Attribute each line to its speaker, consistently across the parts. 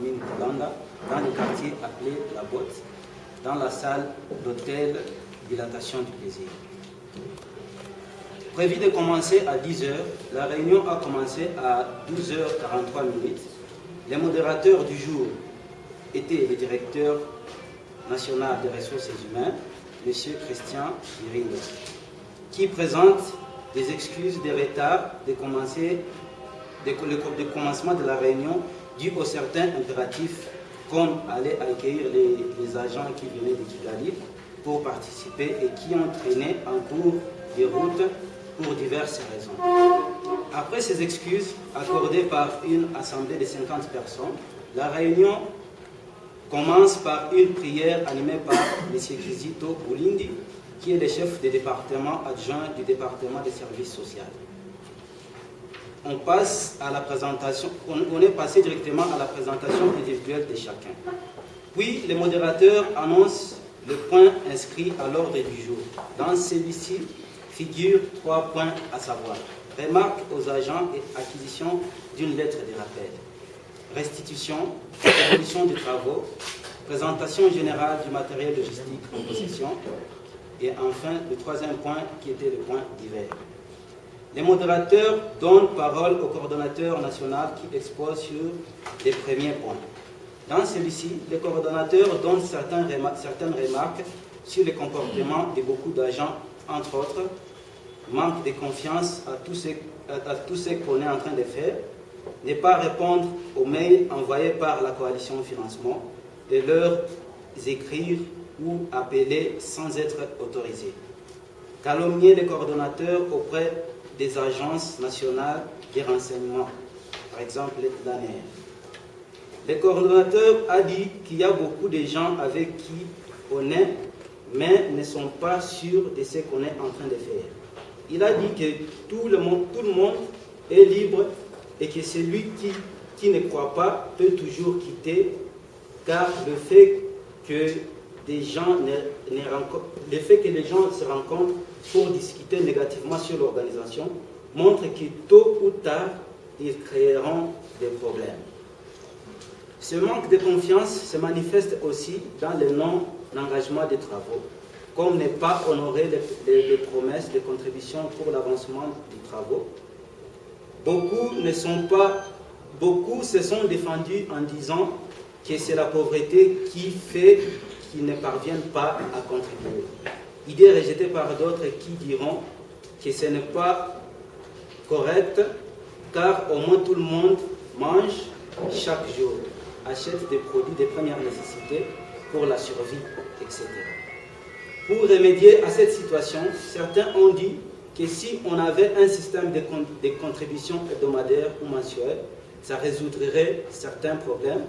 Speaker 1: commune de Landa, dans le quartier appelé La Botte, dans la salle d'hôtel Dilatation du plaisir. Prévu de commencer à 10h, la réunion a commencé à 12h43. Les modérateurs du jour étaient le directeur national des ressources humaines, M. Christian Iringa, qui présente des excuses de retard de commencement de la réunion dû aux certains impératifs comme aller accueillir les agents qui venaient de Kigali pour participer et qui ont traîné en cours de route pour diverses raisons. Après ces excuses accordées par une assemblée de 50 personnes, la réunion commence par une prière animée par M. Kizito Boulindi, qui est le chef de département adjoint du département des services sociaux. On passe à la présentation, on est passé directement à la présentation individuelle de chacun. Puis, le modérateur annonce le point inscrit à l'ordre du jour. Dans celui-ci figurent 3 points à savoir: remarques aux agents et acquisition d'une lettre de rappel, restitution, évolution des travaux, présentation générale du matériel logistique en possession, et enfin le 3e point qui était le point divers. Les modérateurs donnent parole au coordonnateur national qui expose sur les premiers points. Dans celui-ci, les coordonnateurs donnent certaines remarques sur le comportement de beaucoup d'agents, entre autres, manque de confiance à tout ce qu'on est en train de faire, ne pas répondre aux mails envoyés par la coalition financement et leur écrire ou appeler sans être autorisé. Calomnier les coordonnateurs auprès des agences nationales des renseignements, par exemple l'ANR. Le coordonnateur a dit qu'il y a beaucoup de gens avec qui on est, mais ne sont pas sûrs de ce qu'on est en train de faire. Il a dit que tout le monde est libre et que celui qui ne croit pas peut toujours quitter, car le fait que les gens se rencontrent pour discuter négativement sur l'organisation montre que tôt ou tard, ils créeront des problèmes. Ce manque de confiance se manifeste aussi dans le non-engagement des travaux, comme ne pas honorer les promesses de contribution pour l'avancement des travaux. Beaucoup se sont défendus en disant que c'est la pauvreté qui fait qu'ils ne parviennent pas à contribuer. Idée rejetée par d'autres qui diront que ce n'est pas correct, car au moins tout le monde mange chaque jour, achète des produits de première nécessité pour la survie, etc. Pour remédier à cette situation, certains ont dit que si on avait un système de contribution hebdomadaire ou mensuelle, ça résoudrait certains problèmes,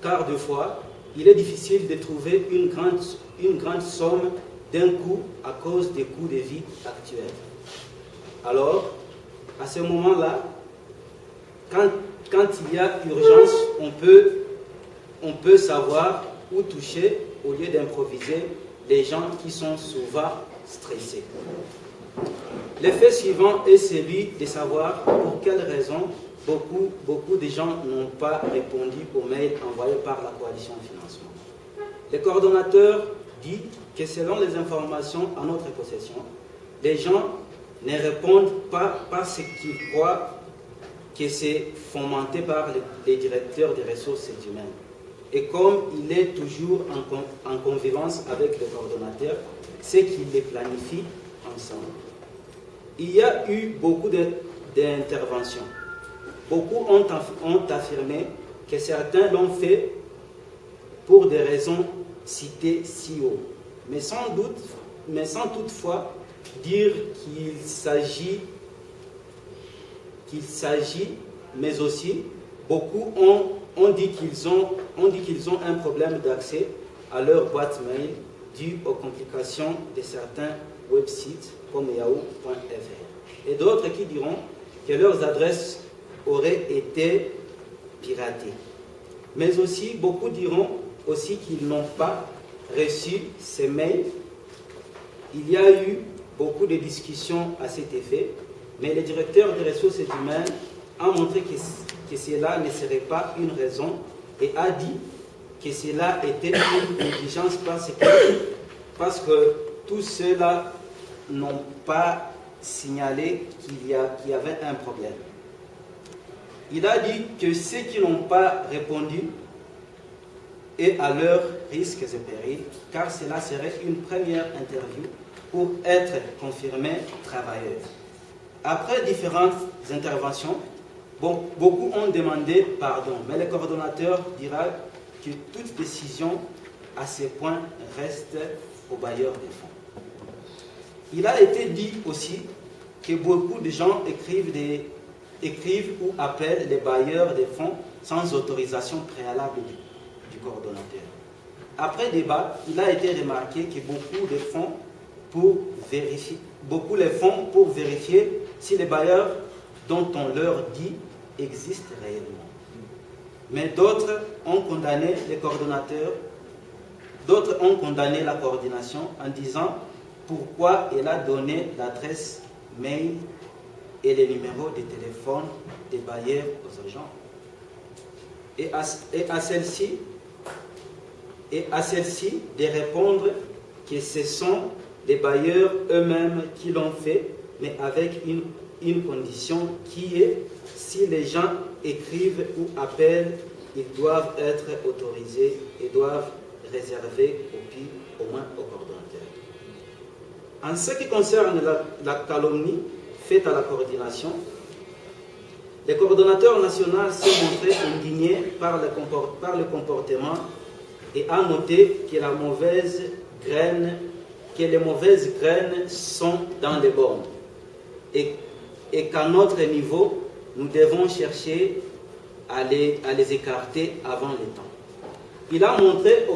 Speaker 1: car deux fois, il est difficile de trouver une grande somme d'un coup à cause des coûts de vie actuels. Alors, à ce moment-là, quand il y a urgence, on peut savoir où toucher au lieu d'improviser les gens qui sont souvent stressés. L'effet suivant est celui de savoir pour quelles raisons beaucoup de gens n'ont pas répondu aux mails envoyés par la coalition financement. Le coordonnateur dit que selon les informations en notre possession, les gens ne répondent pas parce qu'ils croient que c'est fomenté par les directeurs des ressources humaines. Et comme il est toujours en convivence avec le coordonnateur, c'est qu'il les planifie ensemble. Il y a eu beaucoup d'interventions. Beaucoup ont affirmé que certains l'ont fait pour des raisons citées si haut, mais sans toutefois dire qu'il s'agit, mais aussi beaucoup ont dit qu'ils ont un problème d'accès à leur boîte mail dû aux complications de certains websites comme yahoo.fr. Et d'autres qui diront que leurs adresses auraient été piratées. Mais aussi, beaucoup diront aussi qu'ils n'ont pas reçu ces mails. Il y a eu beaucoup de discussions à cet effet, mais le directeur des ressources humaines a montré que cela ne serait pas une raison et a dit que cela était une négligence parce que tous ceux-là n'ont pas signalé qu'il y avait un problème. Il a dit que ceux qui n'ont pas répondu est à leurs risques et périls, car cela serait une première interview pour être confirmé travailleur. Après différentes interventions, beaucoup ont demandé pardon, mais le coordonnateur dira que toute décision à ce point reste au bailleur des fonds. Il a été dit aussi que beaucoup de gens écrivent ou appellent les bailleurs des fonds sans autorisation préalable du coordonnateur. Après débat, il a été remarqué que beaucoup les font pour vérifier si les bailleurs dont on leur dit existent réellement. Mais d'autres ont condamné les coordonnateurs, d'autres ont condamné la coordination en disant pourquoi elle a donné l'adresse mail et les numéros de téléphone des bailleurs aux agents. Et à celle-ci de répondre que ce sont les bailleurs eux-mêmes qui l'ont fait, mais avec une condition qui est, si les gens écrivent ou appellent, ils doivent être autorisés et doivent réserver copie au moins au coordonnateur. En ce qui concerne la calomnie faite à la coordination, le coordonnateur national s'est montré indigné par le comportement et a noté que les mauvaises graines sont dans les bornes et qu'à notre niveau, nous devons chercher à les écarter avant le temps. Il a montré